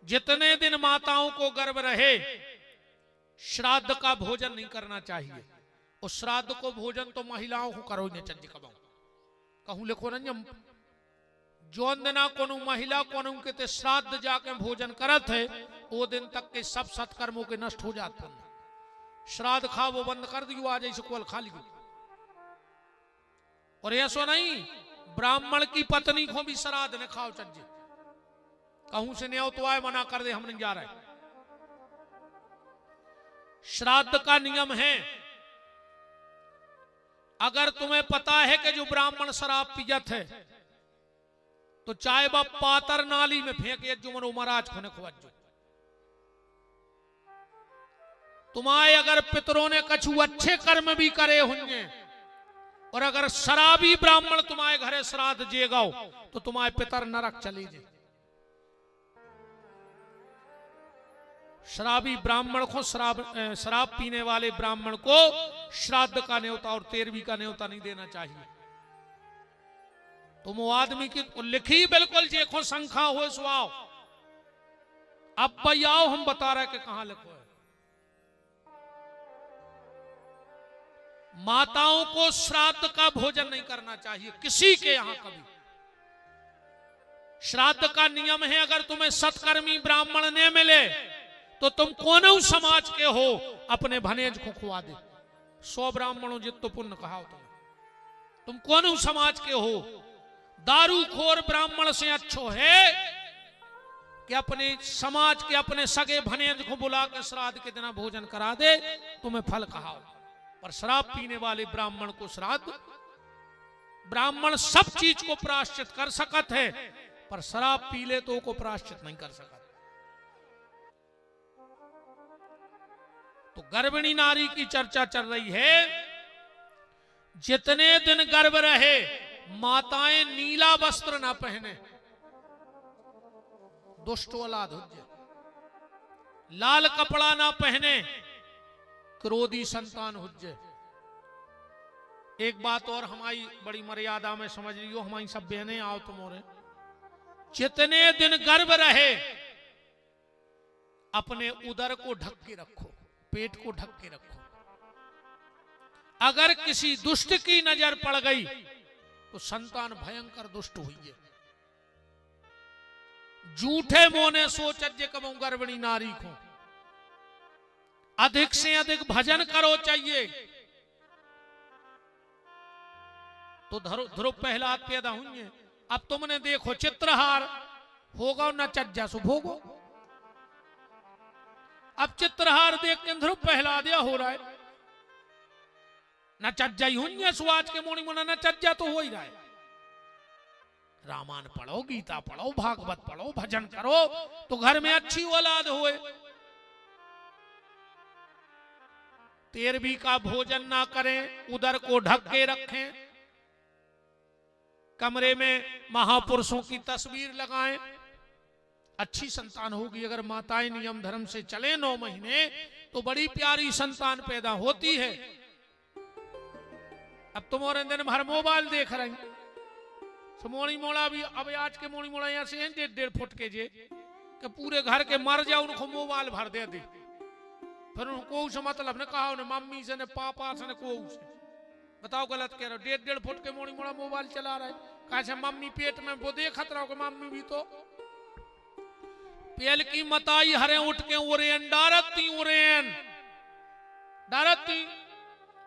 जितने दिन माताओं को गर्भ रहे श्राद्ध का भोजन नहीं करना चाहिए। और श्राद्ध को भोजन तो महिलाओं को करो ही चंज कबाऊ कहूं लिखो न जोन दिना कोनो महिला कोनो के ते श्राद्ध जाके भोजन करत है वो दिन तक के सब सत्कर्मों के नष्ट हो जाते हैं। श्राद्ध खा वो बंद कर दियो, आज ऐसे कोल खा लियो। और ऐसा नहीं ब्राह्मण की पत्नी को भी श्राद्ध ने खाओ चज्जे, कहूं से न्याय तो आए मना कर दे हम नहीं जा रहे। श्राद्ध का नियम है, अगर तुम्हें पता है कि जो ब्राह्मण शराब पियत है तो चाहे वह पातर नाली में फेंके जो मनो महाराज खोने खोजो। तुम्हारे अगर पितरों ने कछु अच्छे कर्म भी करे होंगे और अगर शराबी ब्राह्मण तुम्हारे घरे श्राद्ध जेगाओ तो तुम्हारे पितर नरक चली जाए। शराबी ब्राह्मण को शराब पीने वाले ब्राह्मण को श्राद्ध का न्योता और 13वीं का न्योता नहीं देना चाहिए। तुम वो आदमी की लिखी बिल्कुल देखो संख्या हो सुआओ। अब भाई आओ हम बता रहे कि कहां लिखो है। माताओं को श्राद्ध का भोजन नहीं करना चाहिए किसी के यहां कभी। श्राद्ध का नियम है, अगर तुम्हें सत्कर्मी ब्राह्मण ने मिले तो तुम कौन समाज के हो अपने भनेज को खुआ दे। 100 ब्राह्मणों जित तो पुण्य कहा तुम कौन समाज के हो। दारूखोर ब्राह्मण से अच्छो है कि अपने समाज के अपने सगे भनेज को बुला के श्राद्ध के दिन भोजन करा दे, तुम्हें फल कहा। पर शराब पीने वाले ब्राह्मण को श्राद्ध, ब्राह्मण सब चीज को प्रायश्चित कर सकत है पर शराब पी ले तो को प्रायश्चित नहीं कर सकता। तो गर्भिणी नारी की चर्चा चल रही है। जितने दिन गर्भ रहे माताएं नीला वस्त्र ना पहने, दुष्ट औलाद हो जाए। लाल कपड़ा ना पहने, क्रोधी संतान हो जाए। एक बात और हमारी बड़ी मर्यादा में समझ लियो, हमारी सब बहनें आओ तुम्हारे, जितने दिन गर्भ रहे अपने उदर को ढक के रखो, पेट को ढक के रखो। अगर किसी दुष्ट की नजर पड़ गई तो संतान भयंकर दुष्ट हुई है। झूठे मोने सोच कबू गर्भिणी नारी को अधिक से अधिक भजन करो चाहिए तो ध्रुव प्रहलाद पैदा हुई। अब तुमने देखो चित्रहार होगा न चज्जा सो भोगो। अब चित्रहार देख के ध्रुव प्रहलाद हो रहा है, न चज्जा ही हुई सुआज के मोनी मुना, न चज्जा तो हो ही रहा है। रामायण पढ़ो, गीता पढ़ो, भागवत पढ़ो, भजन करो तो घर में अच्छी औलाद होए। 13वीं का भोजन ना करें, उदर को ढक के रखें, कमरे में महापुरुषों की तस्वीर लगाएं, अच्छी संतान होगी। अगर माताएं नियम धर्म से चले 9 महीने तो बड़ी प्यारी संतान पैदा होती है। अब तुम्हारे दिन भर मोबाइल देख रहे हैं, तो मोड़ी मोड़ा भी अब आज के मोड़ी मोड़ा ऐसे हैं 1.5 फुट के जे कि पूरे घर के मर जाओ उनको मोबाइल भर दे दे। फिर उनको से मतलब ने कहा उन्हें मम्मी से ने पापा से ने को से बताओ गलत कह रहे हो। 1.5 फुट के मोड़ी मोड़ा मोबाइल चला रहा है, कैसे मम्मी पेट में वो देखत रहो कि मम्मी भी तो पेल की मताई हरे उठ के उरेन डारती उरेन डारती।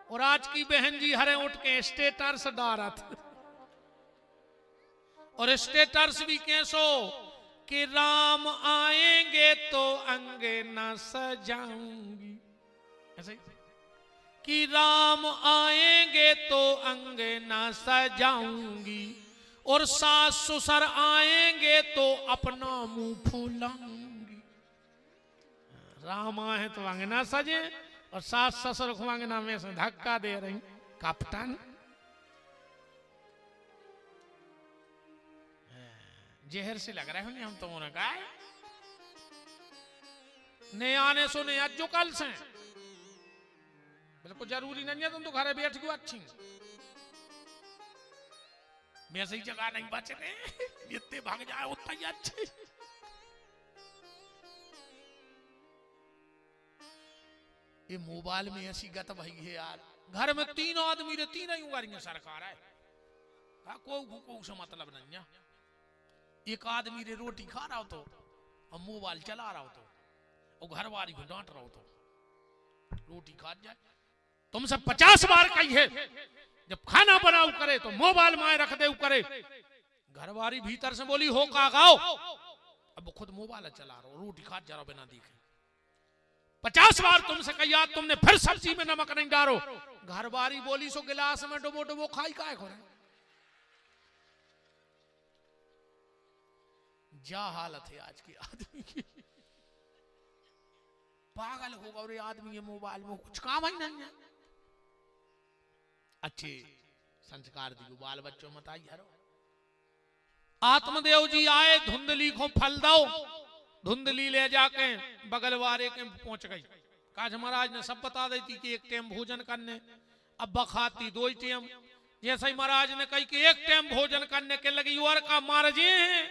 और आज की बहन जी हरे उठ के स्टेटस डारत। और स्टेटस भी कैसो कि राम आएंगे तो अंगना सजाऊंगी, ऐसे कि राम आएंगे तो अंगना सजाऊंगी और सास ससुर आएंगे तो अपना मुंह फूलाऊंगी। राम आए तो अंगना सजे और सास ससुर को अंगना में से धक्का दे रही। कप्तान जहर से लग रहा है हम तो उन्होंने कहा ने आने सुने आज जो कल से बिल्कुल जरूरी नहीं है तुम तो घरे बैठ गयो अच्छी मैं सही जगह नहीं बचने, जितने भाग जाए उतना ही अच्छे। ये मोबाइल में ऐसी गत भाई है यार, घर में 3 आदमी रे 3 ही उगारियां सरकार है, को से मतलब नहीं है। एक आदमी रे रोटी खा रहा हो तो और मोबाइल चला रहा हो तो, और घर वाली को डांट रहा हो तो रोटी खा जाए। तुमसे 50 बार कही है जब खाना बनाओ करे तो मोबाइल माए रख दे करे। घरवाली भीतर से बोली हो का गाओ, अब खुद मोबाइल चला रहा हो, रोटी खा जा रहा बिना देखे। 50 बार तुमसे कही तुमने फिर सब्जी में नमक नहीं डालो। घरवाली बोली सो गिलास में डुबो डुबो खाई काय खोरे। जा हालत है आज की आदमी की, पागल होगा और ये आदमी ये मोबाइल में कुछ काम ही नहीं है। अच्छे संस्कार दियो बाल बच्चों मत आई हरो। आत्मदेव जी आए, धुंधली को फल दो। धुंधली ले जाके बगल वाले के पहुंच गई। काज महाराज ने सब बता दी थी कि एक टाइम भोजन करने, अब बखाती 2 टाइम। जैसे ही महाराज ने कही कि एक टाइम भोजन करने के लगी और का मार जे हैं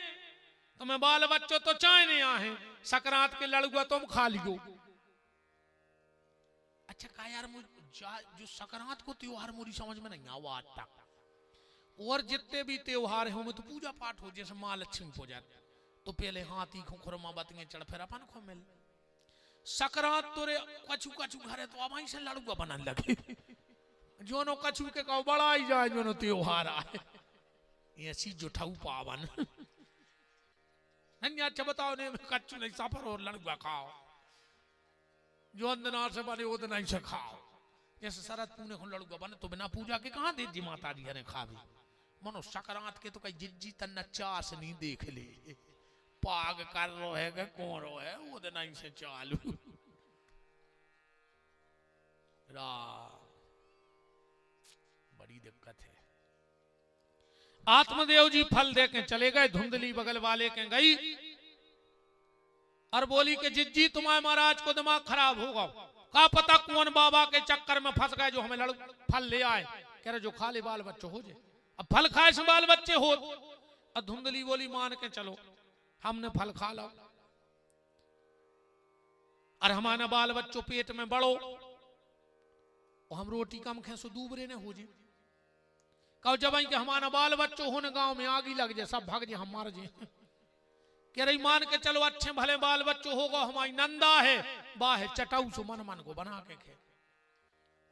तुम्हें बाल बच्चों तो चाय नहीं आए, सकरात के लड़ुआ तुम खा लियो। अच्छा का यार जो सकरात को त्योहार मुझे समझ में नहीं आवा आज तक। और जितने भी त्योहार हैं उनमें तो पूजा पाठ हो, जैसे माँ लक्ष्मी पूजा तो पहले हाथी को खुरमा बतिये चढ़ फिर अपन को मिल। सकरात तो रे कछु कछु घरे तो अब से लड़ुआ बनने लगे। जो नो कछु के कहो बड़ा ही जाए जो नो त्योहार आए ऐसी जो ठाऊ पावन। अच्छा बताओ ने कच्चू नहीं सफर और लड़ुआ खाओ, जो अंदनार से बने वो नहीं से खाओ। जैसे शरद पूने को लड़ुआ बने तो बिना पूजा के कहाँ दे जी माता जी ने खावी। मनो सकरात के तो कई जिज्जी तन्ना चास नहीं देख ले, पाग कर रो है कि कौन रो है वो तो नहीं से चालू। बड़ी दिक्कत है। आत्मदेव जी फल दे के चले गए। धुंधली बगल वाले के गई और बोली कि जिज्जी तुम्हारे महाराज को दिमाग खराब होगा, का पता कौन बाबा के चक्कर में फंस गए जो हमें फल ले आए। कह रहे जो खा ले बाल बच्चों हो जाए, अब फल खाए से बाल बच्चे हो। और धुंधली बोली मान के चलो हमने फल खा लो और हमारा बाल बच्चों पेट में बढ़ो और हम रोटी कम खे सो दूबरे ने हो जाए। कहो जब कि हमारा बाल बच्चों होने गांव में आगी लग जाए सब भाग जाए हम मार जाए। कह रही मान के चलो अच्छे भले बाल बच्चों होगा, हमारी नंदा है बाहे चटाऊ सो मन मन को बना के खे।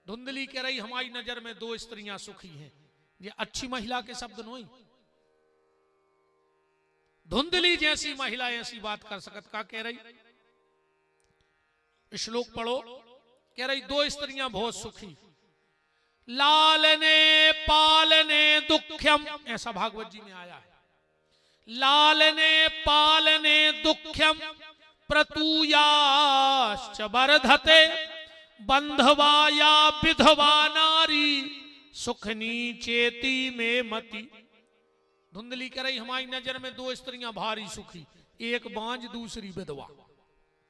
धुंधली कह रही हमारी नजर में 2 स्त्रियां सुखी हैं, ये अच्छी महिला के शब्द नहीं। धुंधली जैसी महिला ऐसी बात कर सकत का। कह रही श्लोक पढ़ो। कह रही 2 स्त्रियां बहुत सुखी, लालने पालने दुख्यम, ऐसा भागवत जी में आया है। लालने पालने दुख्यम प्रतूयाश्च वर्धते बंधवा या विधवा नारी सुखनी चेती में मति। धुंधली कह रही हमारी नजर में 2 स्त्रियां भारी सुखी, एक बांझ दूसरी विधवा।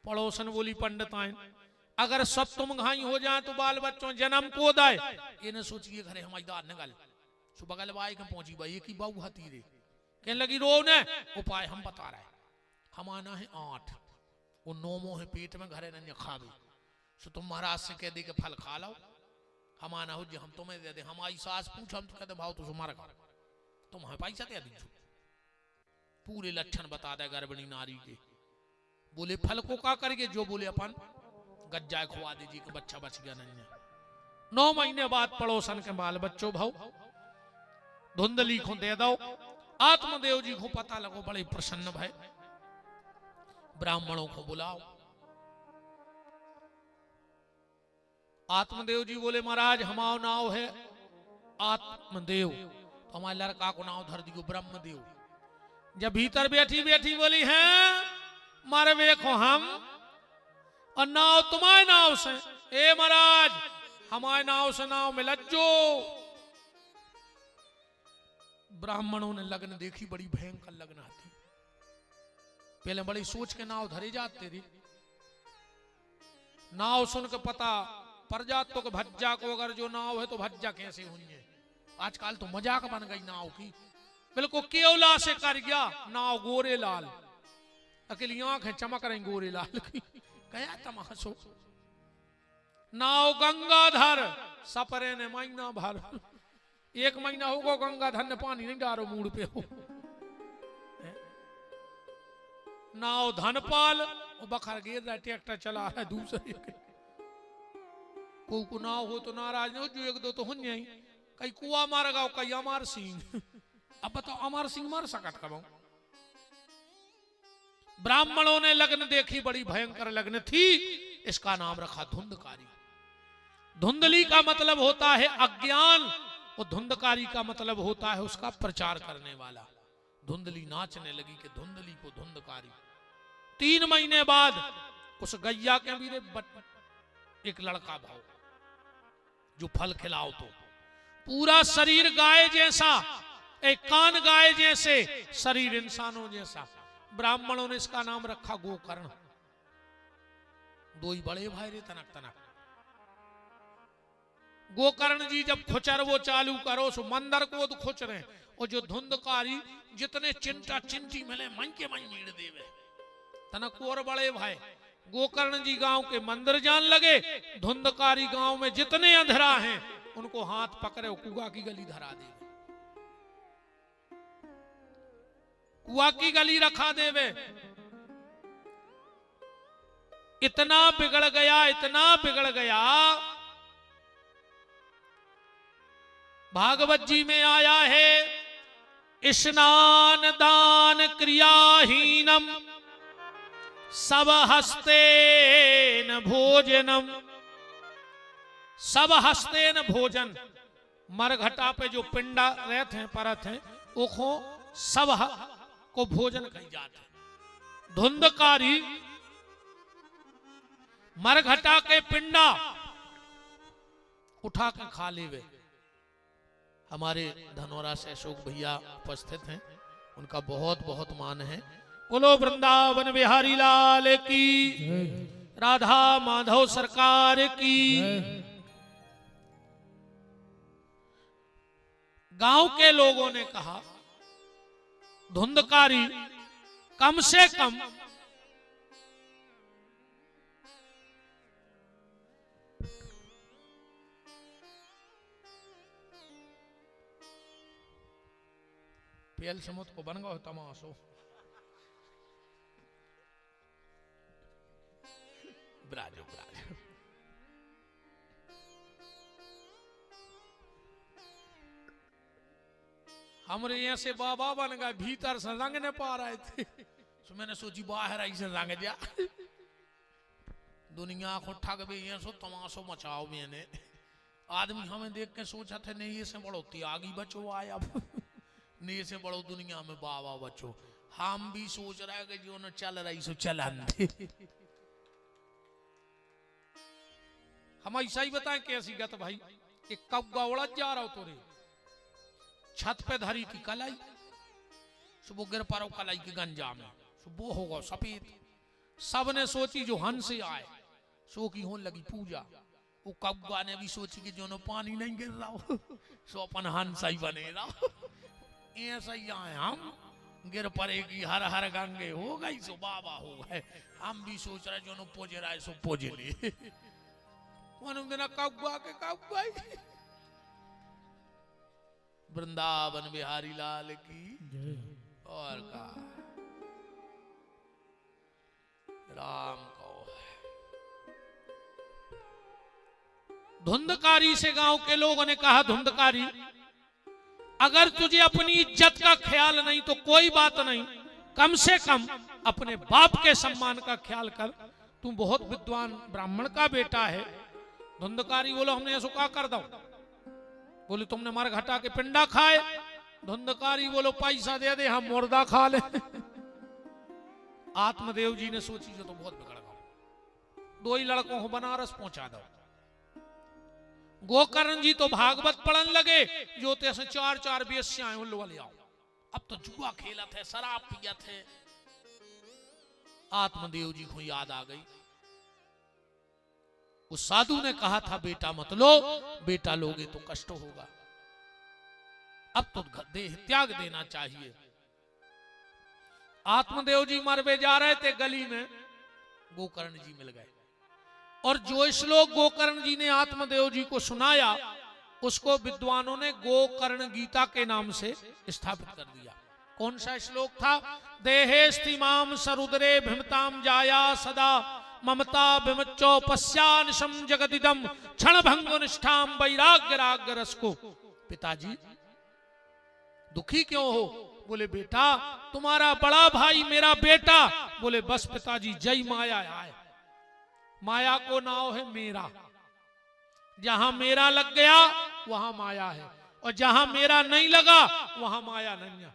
पड़ोसन बोली पंडिताएं अगर सब तुम घाई हो जाए तो बाल बच्चों जन्म को दाए। ये न सोचिए घरे हमारी दाद नगल सो बगल वाई के पहुंची भाई की बहू हती रे। कहने लगी रो ने उपाय हम बता रहे। हमाना है 8 वो 9 है पेट में घरे न खावे सो तुम महाराज से कह दे के फल खा लो। हमाना हो जी हम तुम्हें दे दे। हमारी सास पूछ हम तो कहते भाव तो तुम्हारा खा तुम हमें पैसा दे दीजिए। पूरे लक्षण बता दे गर्भिणी नारी के। बोले फल को क्या करेंगे, जो बोले अपन गज्जा खुआ दीजिए कि बच्चा बच गया नहीं है। 9 महीने बाद पड़ोसन के बाल बच्चों भाव धुंधली को दे दो। आत्मदेव जी को पता लगो बड़े प्रसन्न भय, ब्राह्मणों को बुलाओ। आत्मदेव जी बोले महाराज हमारा नाव है आत्मदेव, तो हमारे लड़का को नाव धर दियो ब्रह्मदेव। जब भीतर बैठी बैठी बोली है मारे देखो हम और नाव तुम्हारे नाव से। ए महाराज हमारे नाव से नाव में लज्जो। ब्राह्मणों ने लगन देखी, बड़ी भयंकर लगन आती। पहले बड़ी सोच के नाव धरे जाते रे। नाव सुन के पता पर जात तो भज्जा को अगर जो नाव है तो भज्जा कैसे हुई है। आजकल तो मजाक बन गई नाव की। बिल्कुल केवला से कर गया नाव गोरे लाल, अकेली आंख है चमक रही गोरे लाल की, कया तमाशो। नाव गंगाधर सपरे ने महीना भर, 1 महीना होगा गंगाधर ने पानी नहीं डालो मूड पे हो। नाव धनपाल वो बखर गिर रहा, ट्रैक्टर चला रहा है दूसरे के। को नाव हो तो नाराज नहीं हो, जो 1-2 तो हो नहीं, कई कुआ मार गया, कई अमर सिंह। अब बताओ अमर सिंह मार सकत कब? ब्राह्मणों ने लग्न देखी, बड़ी भयंकर लग्न थी, इसका नाम रखा धुंधकारी। धुंधली का मतलब होता है अज्ञान और धुंधकारी का मतलब होता है उसका प्रचार करने वाला। धुंधली नाचने लगी कि धुंधली को धुंधकारी। 3 महीने बाद उस गैया के भी एक लड़का भाव जो फल खिलाओ तो पूरा शरीर गाय जैसा, एक कान गाय जैसे, शरीर इंसानों जैसा। ब्राह्मणों ने इसका नाम रखा गोकर्ण। 2 ही बड़े भाई रे तनक तनक। गोकर्ण जी जब खुचर वो चालू करो सो मंदिर को तो खुच रहे, और जो धुंधकारी जितने चिंटा चिंटी मिले मन के मन मीड़ देवे तनक। और बड़े भाई गोकर्ण जी गांव के मंदिर जान लगे, धुंधकारी गांव में जितने अंधरा हैं उनको हाथ पकड़े कुआ की गली धरा दे, कुआ की गली रखा देवे। इतना बिगड़ गया, इतना बिगड़ गया। भागवत जी में आया है स्नान दान क्रियाहीनम सब हस्तेन भोजनम। सब हस्तेन भोजन, मरघटा पे जो पिंडा रहते हैं परत हैं वो सब को भोजन कही जाते हैं। धुंधकारी मरघटा के पिंडा उठा के खा लेवे। हमारे धनौरा से अशोक भैया उपस्थित हैं, उनका बहुत बहुत मान है। बोलो वृंदावन बिहारी लाल की, राधा माधव सरकार की। गांव के लोगों ने कहा धुंधकारी कम से कम पेल समुद को बन गो तमाशो। ब्राजो ब्राजो हमरे यहाँ से बाबा बन गए, भीतर से रंग ने पा रहे थे। तो मैंने सोची बाहर आई से रंग जा, दुनिया को ठग भी ये सो तमाशो मचाओ। मैंने आदमी हमें देख के सोचा था नहीं ये से बड़ो त्यागी बचो आया, नहीं से बड़ो दुनिया में बाबा बचो। हम भी सोच रहे कि जो न चल रही सो चलन दे। हम ऐसा ही बताएं कैसी गत भाई। एक कौवा उड़ जा रहा हो तो रे, छत पे धरी थी कलाई, सुबह गिर पारो कलाई के गंजा में, सुबह होगा सफेद। सबने सोची जो हंस से आए सो की होने लगी पूजा। वो कौवा ने भी सोची कि जो न पानी नहीं गिर रहा हो सो अपन हंस ही बनेगा। ऐसा ही आए हम, गिर पड़ेगी हर हर गंगे हो गई सो बाबा हो गए। हम भी सोच रहे जो न पोजे रहा है सो पोजे ले। कौवा के कौवा। वृंदावन बिहारी लाल की और का राम को। धुंधकारी से गांव के लोगों ने कहा धुंधकारी अगर तुझे अपनी इज्जत का ख्याल नहीं तो कोई बात नहीं, कम से कम अपने बाप के सम्मान का ख्याल कर। तू बहुत विद्वान ब्राह्मण का बेटा है। धुंधकारी बोलो हमने ऐसा क्या कर दो? बोले तुमने मरघटा के पिंडा खाए। धुंधकारी बोलो पैसा दे दे हम मुर्दा खा ले। आत्मदेव जी ने सोची जो तो बहुत बिगड़ गया, 2 ही लड़कों को बनारस पहुंचा दो। गोकर्ण जी तो भागवत पढ़न लगे, जो तैसे 4-4 बेस्याएं उल्लू ले आओ। अब तो जुआ खेला थे, शराब पिया थे। आत्मदेव जी को याद आ गई। उस साधु ने कहा था बेटा मत लो, बेटा लोगे तो कष्ट होगा। अब तो देह त्याग देना चाहिए। आत्मदेव जी मरवे जा रहे थे, गली में गोकर्ण जी मिल गए और जो श्लोक गोकर्ण जी ने आत्मदेव जी को सुनाया उसको विद्वानों ने गोकर्ण गीता के नाम से स्थापित कर दिया। कौन सा श्लोक था? देहे स्थिमाम सरुद्रे भिमताम जाया सदा ममता विमच्चो पश्यानिशम जगदिदम क्षण भंगो निष्ठाम वैराग्य राग रस को। पिताजी दुखी क्यों हो? बोले बेटा तुम्हारा बड़ा भाई मेरा बेटा। बोले बस पिताजी जय माया आए। माया को नाव है मेरा, जहां मेरा लग गया वहां माया है और जहां मेरा नहीं लगा वहां माया नहीं है।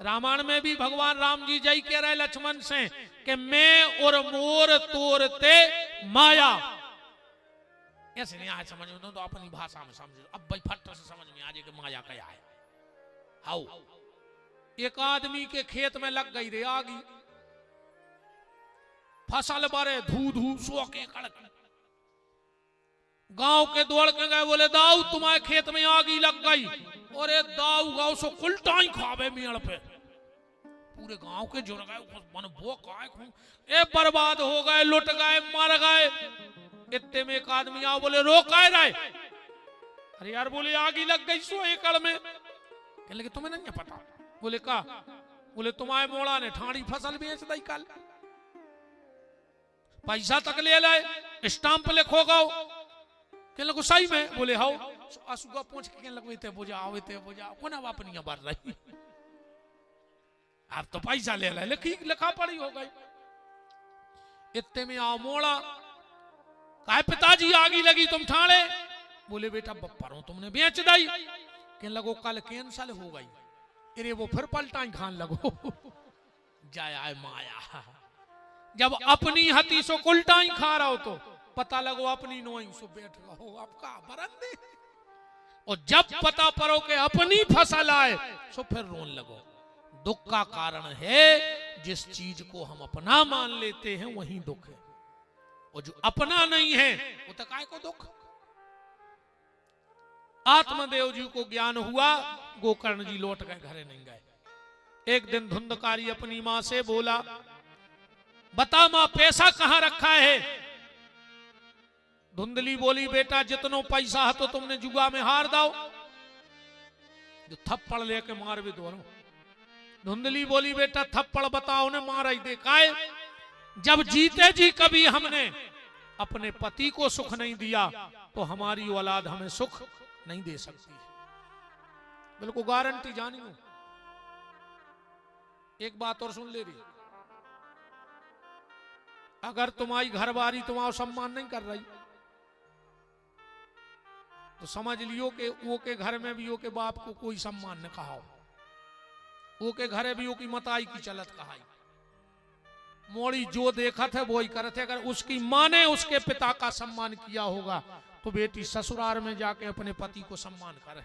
रामायण में भी भगवान राम जी जय कह रहे लक्ष्मण से कि मैं और मोर तोरते माया। ऐसे नहीं आए समझ में तो अपनी भाषा में समझो। अब भाई फट से समझ में आ जाए कि माया क्या है। हाउ एक आदमी के खेत में लग गई रे आगी, फसल बारे धू धू सो के कड़क। गांव के दौड़ के गए, बोले दाऊ तुम्हारे खेत में आगी लग गई। और एक दाऊ गांव सो उल्टा ही खावे मेड़ पे। पूरे गांव के जुड़ गए, मन वो काय बर्बाद हो गए, लुट गए, मर गए। इतने में एक आदमी आओ, बोले रोक आए रहे। अरे यार बोले आगी लग गई 100 एकड़ में। कहने लगे तुम्हें नहीं पता? बोले का? बोले तुम्हारे मोड़ा ने ठाणी फसल बेच दी, कल पैसा तक ले लाए, स्टाम्प लिखो गाओ। कहने लगो सही में? बोले हाउ आसुगा पूछ के कहने लगो इते बुझाओ कोना अपनी बार रही। अब तो पैसा ले लाए, लिखा पड़ी हो गई। इतने में आओ मोड़ा, कहा पिताजी आगी लगी तुम ठाणे। बोले बेटा बप्परों तुमने बेच दी। कहने लगो कल कैंसल हो गई। अरे वो फिर पलटाई खान लगो। जाया माया, जब अपनी हती सो उल्टाई खा रहा हो तो पता लगो अपनी नोई सो बैठ रहो आपका बरंदे। और जब पता पड़ो के अपनी फसल आए सो फिर रोन लगो। दुख का कारण है जिस चीज को हम अपना मान लेते हैं वही दुख है, और जो अपना नहीं है वो तो काय को दुख। आत्मदेव जी को ज्ञान हुआ, गोकर्ण जी लौट गए, घरे नहीं गए। एक दिन धुंधकारी अपनी मां से बोला, बता मां पैसा कहां रखा है? धुंधली बोली बेटा जितनो पैसा है तो तुमने जुआ में हार दाओ, जो थप्पड़ लेके मार भी दोनों। धुंधली बोली बेटा थप्पड़ बताओ ने मारा ही देखाए। जब जीते जी कभी हमने अपने पति को सुख नहीं दिया तो हमारी औलाद हमें सुख नहीं दे सकती है। बिल्कुल गारंटी जानी हो। एक बात और सुन ले रही, अगर तुम्हारी घरवारी तुम्हारा सम्मान नहीं कर रही तो समझ लियो कि वो के घर में भी वो के बाप को कोई सम्मान न कहा, वो के घरे भी वो की मताई की चलत कहाई। मोड़ी जो देखा था वो ही करते। अगर उसकी माँ ने उसके पिता का सम्मान किया होगा तो बेटी ससुराल में जाके अपने पति को सम्मान करे।